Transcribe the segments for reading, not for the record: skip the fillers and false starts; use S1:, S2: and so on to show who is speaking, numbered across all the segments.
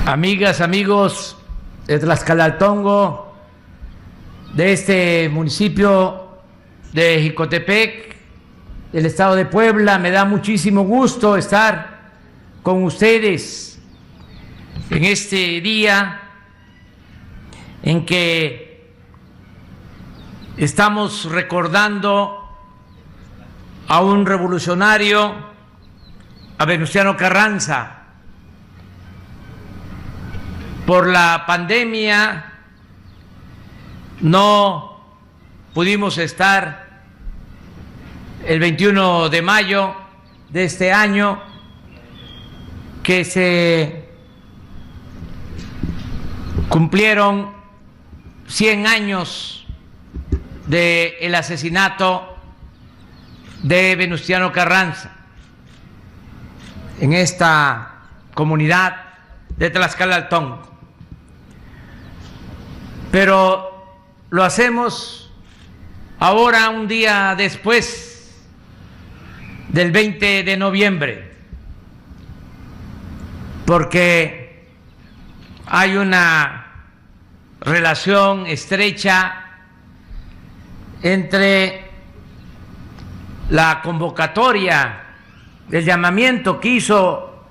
S1: Amigas, amigos de Tlaxcalaltongo, de este municipio de Jicotepec, del estado de Puebla, me da muchísimo gusto estar con ustedes en este día en que estamos recordando a un revolucionario, a Venustiano Carranza. Por la pandemia no pudimos estar el 21 de mayo de este año, que se cumplieron 100 años del asesinato de Venustiano Carranza en esta comunidad de Tlaxcalaltongo. Pero lo hacemos ahora, un día después del 20 de noviembre, porque hay una relación estrecha entre la convocatoria, el llamamiento que hizo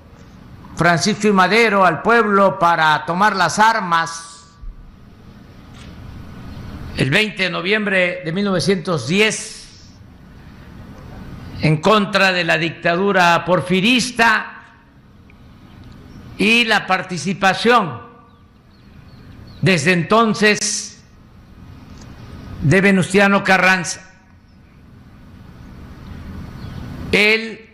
S1: Francisco I. Madero al pueblo para tomar las armas el 20 de noviembre de 1910 en contra de la dictadura porfirista, y la participación desde entonces de Venustiano Carranza. Él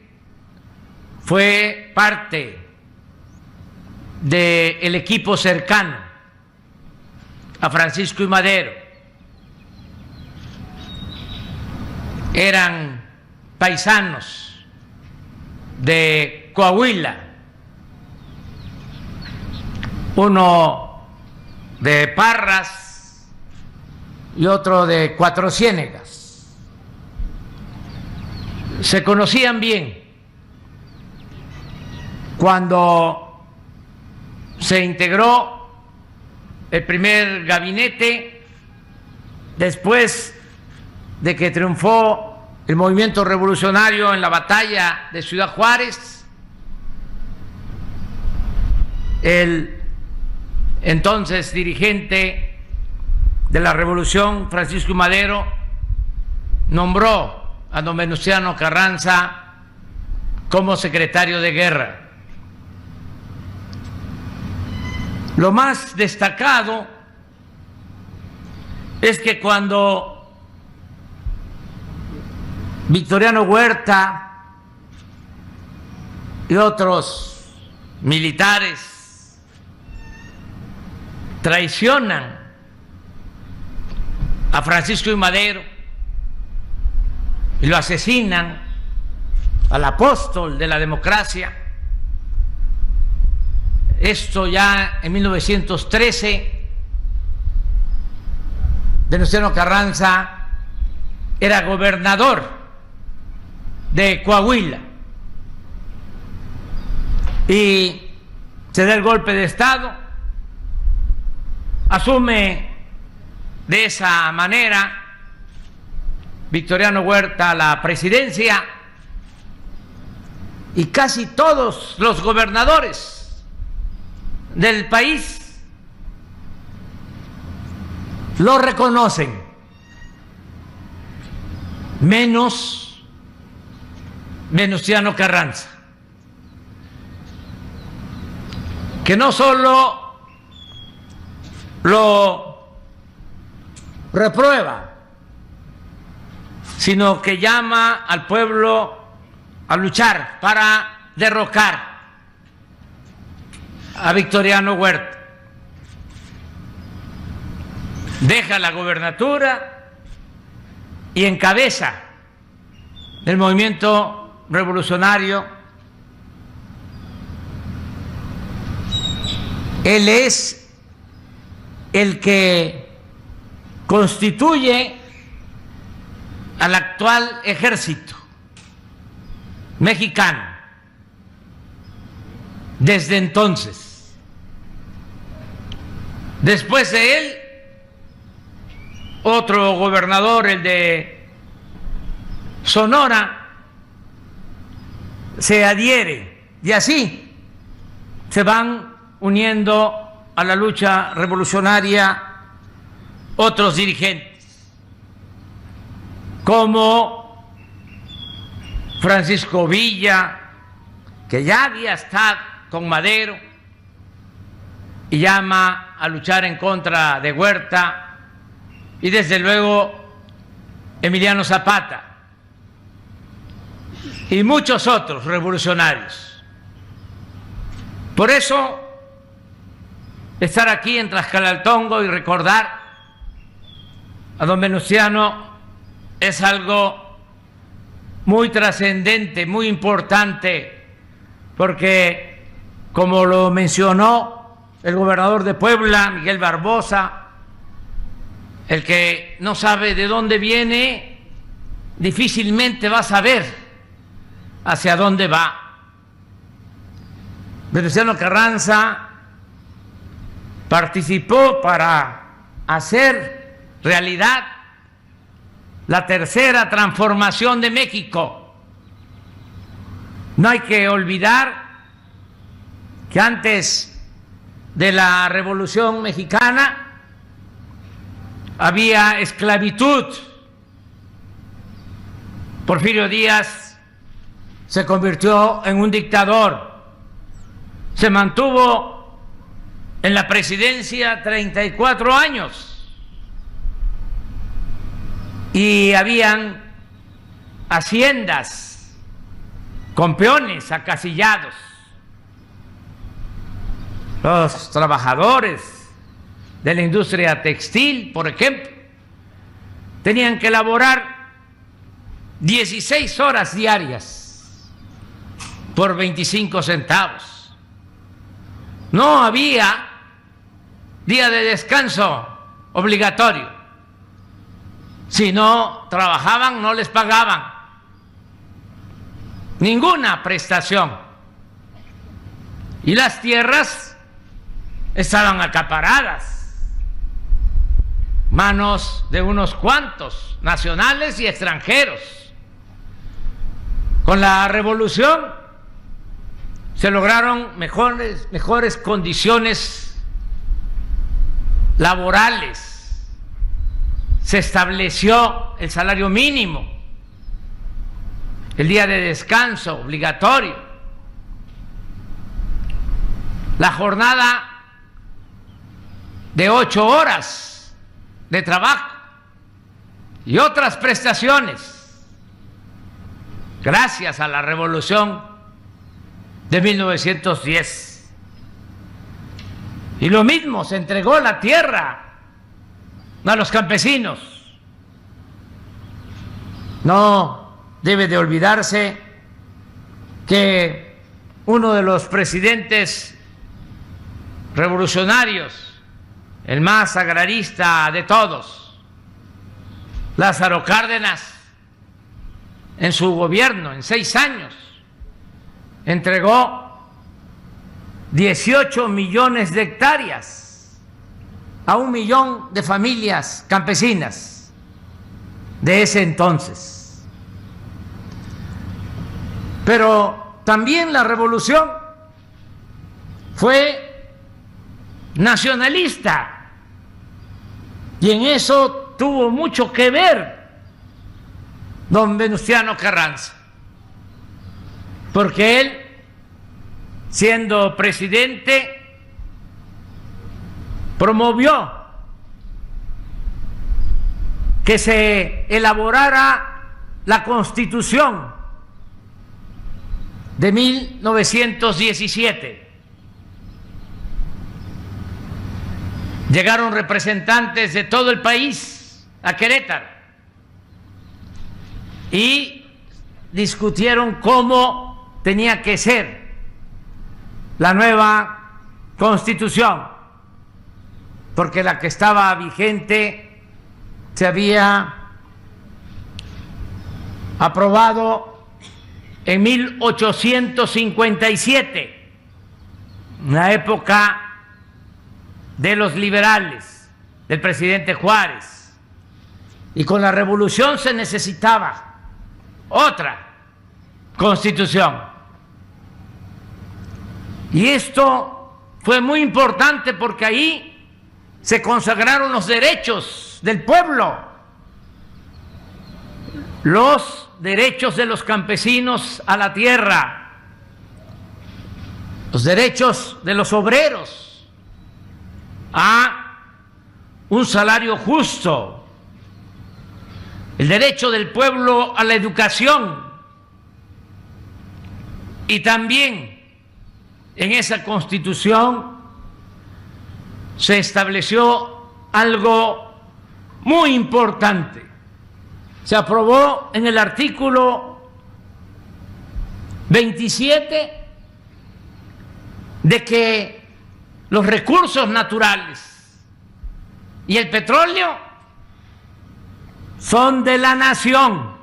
S1: fue parte del equipo cercano a Francisco I. Madero. Eran paisanos de Coahuila, uno de Parras y otro de Cuatro Ciénegas. Se conocían bien. Cuando se integró el primer gabinete, después de que triunfó el movimiento revolucionario en la batalla de Ciudad Juárez, el entonces dirigente de la revolución, Francisco I. Madero, nombró a don Venustiano Carranza como secretario de guerra. Lo más destacado es que cuando Victoriano Huerta y otros militares traicionan a Francisco I. Madero y lo asesinan, al apóstol de la democracia, esto ya en 1913, Venustiano Carranza era gobernador de Coahuila y se da el golpe de Estado, asume de esa manera Victoriano Huerta la presidencia, y casi todos los gobernadores del país lo reconocen, menos Venustiano Carranza, que no solo lo reprueba, sino que llama al pueblo a luchar para derrocar a Victoriano Huerta. Deja la gobernatura y encabeza el movimiento revolucionario. Él es el que constituye al actual ejército mexicano. Desde entonces Después de él, otro gobernador, el de Sonora, se adhiere y así se van uniendo a la lucha revolucionaria otros dirigentes, como Francisco Villa, que ya había estado con Madero y llama a luchar en contra de Huerta, y desde luego Emiliano Zapata y muchos otros revolucionarios. Por eso, estar aquí en Tlaxcalaltongo y recordar a don Venustiano es algo muy trascendente, muy importante, porque, como lo mencionó el gobernador de Puebla, Miguel Barbosa, el que no sabe de dónde viene, difícilmente va a saber hacia dónde va. Venustiano Carranza participó para hacer realidad la tercera transformación de México. No hay que olvidar que antes de la Revolución Mexicana había esclavitud. Porfirio Díaz se convirtió en un dictador, se mantuvo en la presidencia 34 años y habían haciendas con peones acasillados. Los trabajadores de la industria textil, por ejemplo, tenían que laborar 16 horas diarias por 25 centavos. No había día de descanso obligatorio. Si no trabajaban, no les pagaban ninguna prestación. Y las tierras estaban acaparadas, manos de unos cuantos, nacionales y extranjeros. Con la revolución se lograron mejores condiciones laborales. Se estableció el salario mínimo, el día de descanso obligatorio, la jornada de 8 horas de trabajo y otras prestaciones, gracias a la Revolución de 1910. Y lo mismo, se entregó la tierra a los campesinos. No debe de olvidarse que uno de los presidentes revolucionarios, el más agrarista de todos, Lázaro Cárdenas, en su gobierno, en 6 años, entregó 18 millones de hectáreas a 1 millón de familias campesinas de ese entonces. Pero también la revolución fue nacionalista y en eso tuvo mucho que ver don Venustiano Carranza, porque él, siendo presidente, promovió que se elaborara la Constitución de 1917. Llegaron representantes de todo el país a Querétaro y discutieron cómo tenía que ser la nueva Constitución, porque la que estaba vigente se había aprobado en 1857, en la época de los liberales, del presidente Juárez. Y con la revolución se necesitaba otra constitución. Y esto fue muy importante porque ahí se consagraron los derechos del pueblo, los derechos de los campesinos a la tierra, los derechos de los obreros a un salario justo, el derecho del pueblo a la educación. Y también en esa Constitución se estableció algo muy importante. Se aprobó en el artículo 27 de que los recursos naturales y el petróleo son de la nación,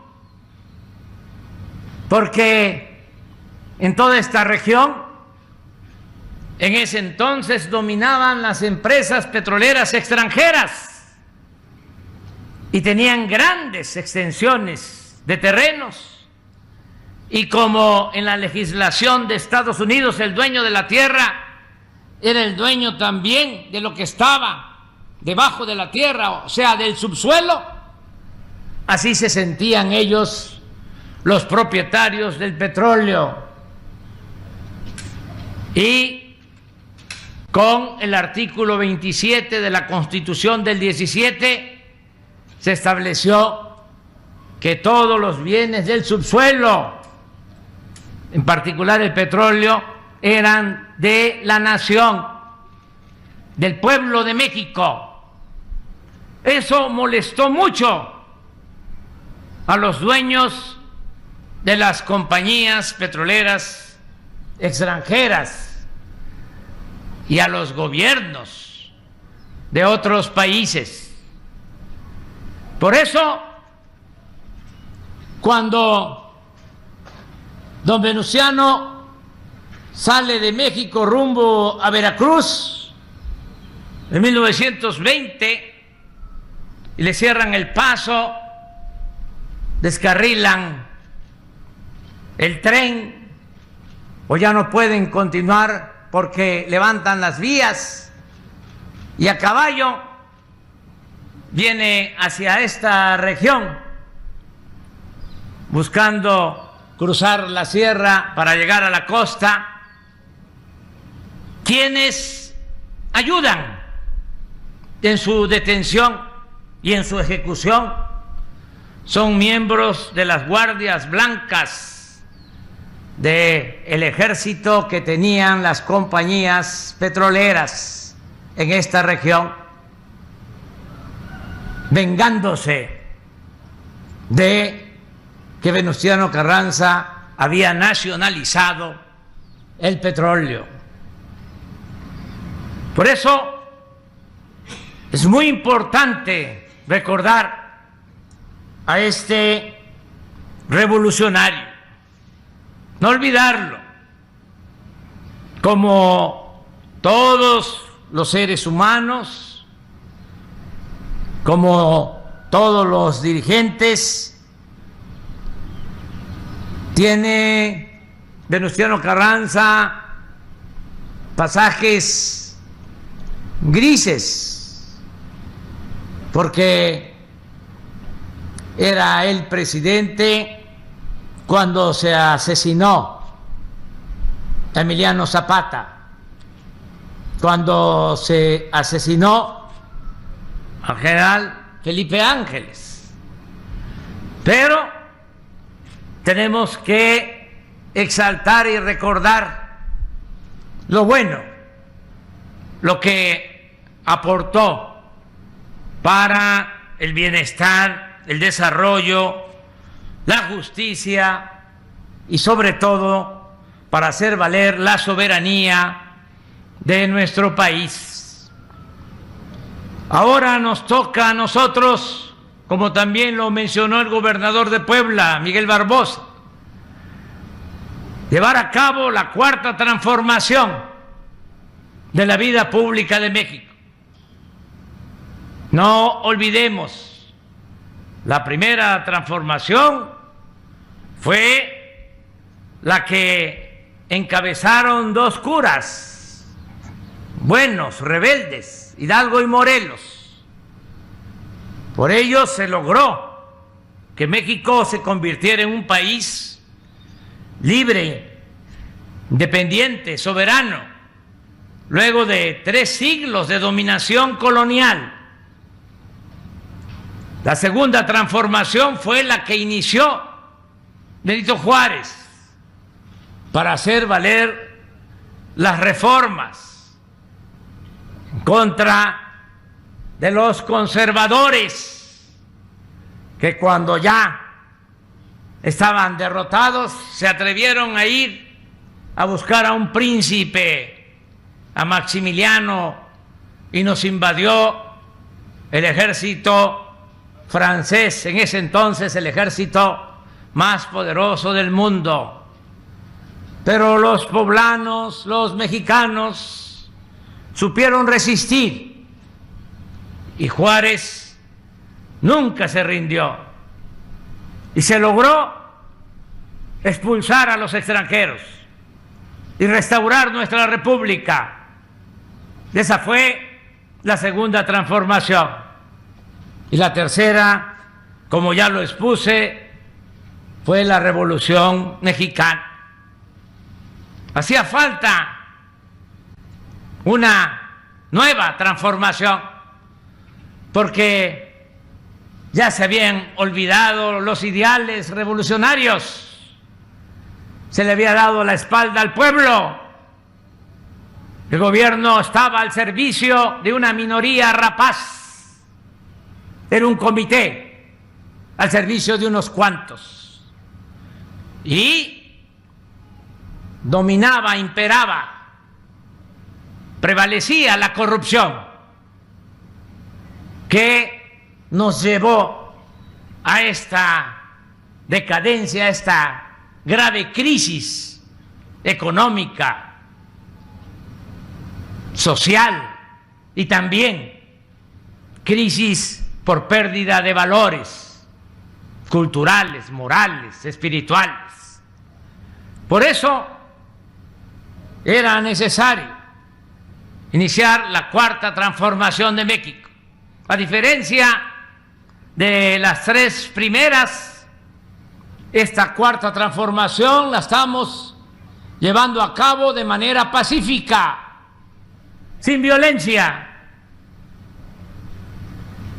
S1: porque en toda esta región en ese entonces dominaban las empresas petroleras extranjeras y tenían grandes extensiones de terrenos. Y como en la legislación de Estados Unidos el dueño de la tierra era el dueño también de lo que estaba debajo de la tierra, o sea, del subsuelo, así se sentían ellos los propietarios del petróleo. Y con el artículo 27 de la Constitución del 17 se estableció que todos los bienes del subsuelo, en particular el petróleo, eran de la nación, del pueblo de México. Eso molestó mucho a los dueños de las compañías petroleras extranjeras y a los gobiernos de otros países. Por eso, cuando don Venustiano sale de México rumbo a Veracruz en 1920 y le cierran el paso, descarrilan el tren o ya no pueden continuar porque levantan las vías, y a caballo viene hacia esta región buscando cruzar la sierra para llegar a la costa. Quienes ayudan en su detención y en su ejecución son miembros de las guardias blancas del ejército que tenían las compañías petroleras en esta región, vengándose de que Venustiano Carranza había nacionalizado el petróleo. Por eso es muy importante recordar a este revolucionario, no olvidarlo, como todos los seres humanos, como todos los dirigentes. Tiene Venustiano Carranza pasajes grises, porque era el presidente cuando se asesinó a Emiliano Zapata, cuando se asesinó al general Felipe Ángeles. Pero tenemos que exaltar y recordar lo bueno, lo que aportó para el bienestar, el desarrollo, la justicia y sobre todo para hacer valer la soberanía de nuestro país. Ahora nos toca a nosotros, como también lo mencionó el gobernador de Puebla, Miguel Barbosa, llevar a cabo la cuarta transformación de la vida pública de México. No olvidemos, la primera transformación fue la que encabezaron dos curas buenos, rebeldes, Hidalgo y Morelos. Por ello se logró que México se convirtiera en un país libre, independiente, soberano, luego de 3 siglos de dominación colonial. La segunda transformación fue la que inició Benito Juárez para hacer valer las reformas en contra de los conservadores, que cuando ya estaban derrotados se atrevieron a ir a buscar a un príncipe, a Maximiliano, y nos invadió el ejército francés, en ese entonces el ejército más poderoso del mundo. Pero los poblanos, los mexicanos, supieron resistir y Juárez nunca se rindió y se logró expulsar a los extranjeros y restaurar nuestra república. Esa fue la segunda transformación. Y la tercera, como ya lo expuse, fue la Revolución Mexicana. Hacía falta una nueva transformación, porque ya se habían olvidado los ideales revolucionarios, se le había dado la espalda al pueblo, el gobierno estaba al servicio de una minoría rapaz, era un comité al servicio de unos cuantos y dominaba, imperaba, prevalecía la corrupción, que nos llevó a esta decadencia, a esta grave crisis económica, social y también crisis por pérdida de valores culturales, morales, espirituales. Por eso era necesario iniciar la cuarta transformación de México. A diferencia de las 3 primeras, esta cuarta transformación la estamos llevando a cabo de manera pacífica, sin violencia,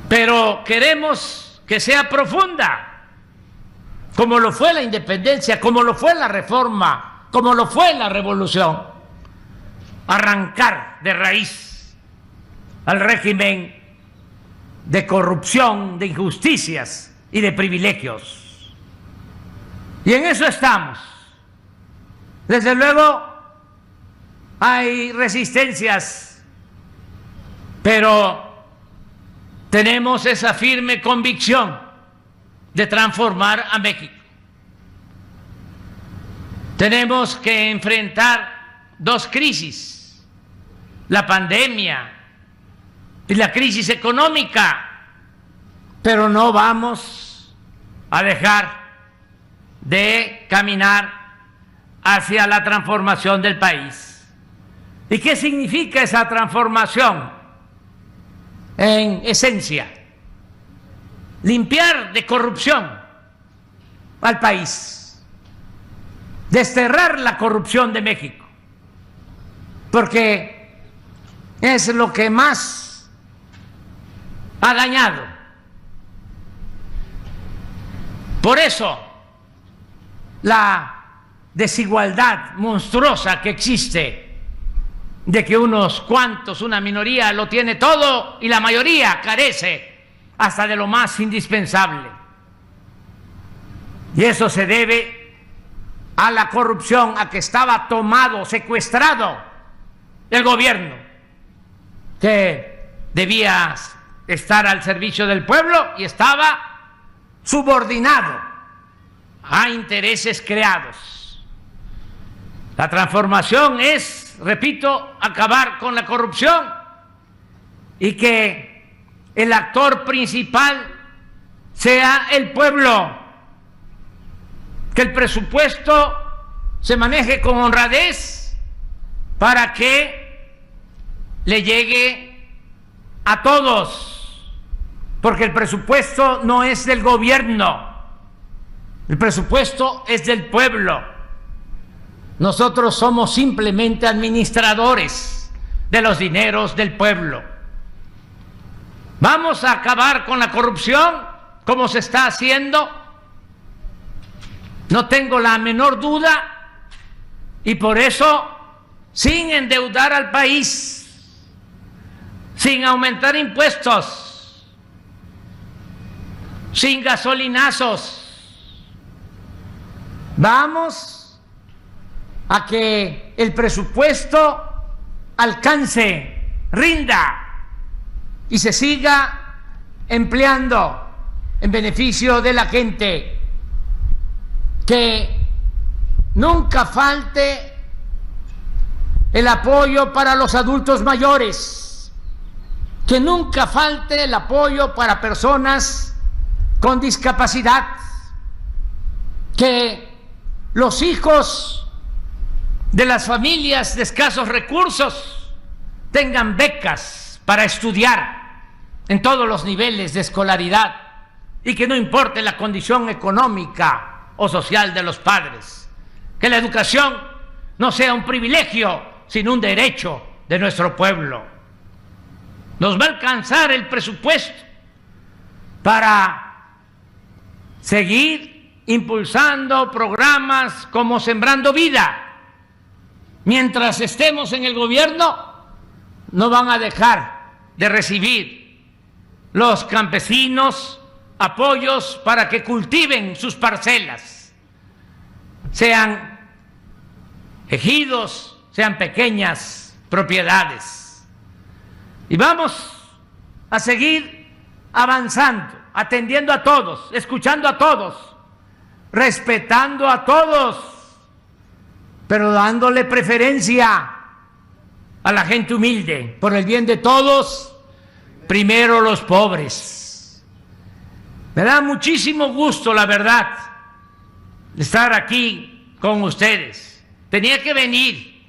S1: pero queremos que sea profunda, como lo fue la independencia, como lo fue la reforma, como lo fue la revolución. Arrancar de raíz al régimen de corrupción, de injusticias y de privilegios. Y en eso estamos. Desde luego hay resistencias, pero tenemos esa firme convicción de transformar a México. Tenemos que enfrentar 2 crisis, la pandemia y la crisis económica, pero no vamos a dejar de caminar hacia la transformación del país. ¿Y qué significa esa transformación? En esencia, limpiar de corrupción al país, desterrar la corrupción de México, porque es lo que más ha dañado. Por eso, la desigualdad monstruosa que existe, de que unos cuantos, una minoría, lo tiene todo y la mayoría carece hasta de lo más indispensable. Y eso se debe a la corrupción, a que estaba tomado, secuestrado el gobierno, que debía estar al servicio del pueblo y estaba subordinado a intereses creados. La transformación es, repito, acabar con la corrupción y que el actor principal sea el pueblo, que el presupuesto se maneje con honradez para que le llegue a todos, porque el presupuesto no es del gobierno, el presupuesto es del pueblo. Nosotros somos simplemente administradores de los dineros del pueblo. Vamos a acabar con la corrupción como se está haciendo. No tengo la menor duda, y por eso, sin endeudar al país, sin aumentar impuestos, sin gasolinazos, vamos a que el presupuesto alcance, rinda y se siga empleando en beneficio de la gente. Que nunca falte el apoyo para los adultos mayores, que nunca falte el apoyo para personas con discapacidad, que los hijos de las familias de escasos recursos tengan becas para estudiar en todos los niveles de escolaridad y que no importe la condición económica o social de los padres, que la educación no sea un privilegio, sino un derecho de nuestro pueblo. Nos va a alcanzar el presupuesto para seguir impulsando programas como Sembrando Vida. Mientras estemos en el gobierno, no van a dejar de recibir los campesinos apoyos para que cultiven sus parcelas, sean ejidos, sean pequeñas propiedades. Y vamos a seguir avanzando, atendiendo a todos, escuchando a todos, respetando a todos, pero dándole preferencia a la gente humilde, por el bien de todos, primero los pobres. Me da muchísimo gusto, la verdad, estar aquí con ustedes. Tenía que venir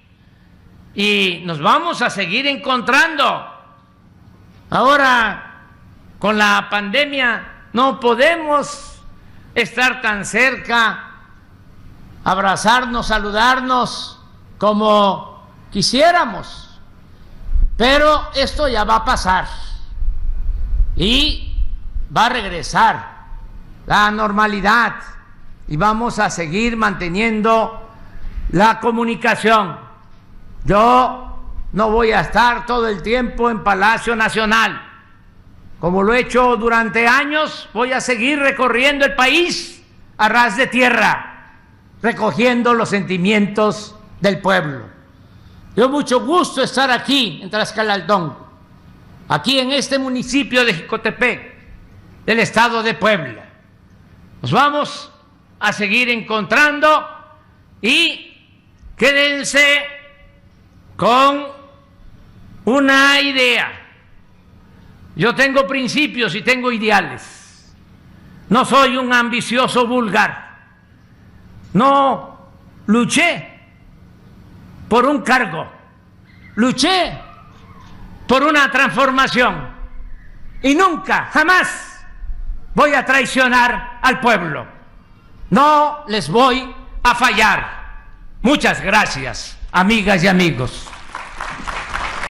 S1: y nos vamos a seguir encontrando. Ahora, con la pandemia, no podemos estar tan cerca, abrazarnos, saludarnos como quisiéramos. Pero esto ya va a pasar y va a regresar la normalidad y vamos a seguir manteniendo la comunicación. Yo no voy a estar todo el tiempo en Palacio Nacional. Como lo he hecho durante años, voy a seguir recorriendo el país a ras de tierra, recogiendo los sentimientos del pueblo. Dio mucho gusto estar aquí en Tlaxcala-Altón, aquí en este municipio de Jicotepec, del estado de Puebla. Nos vamos a seguir encontrando y quédense con una idea. Yo tengo principios y tengo ideales. No soy un ambicioso vulgar. No luché por un cargo. Luché por una transformación. Y nunca, jamás voy a traicionar al pueblo. No les voy a fallar. Muchas gracias, amigas y amigos.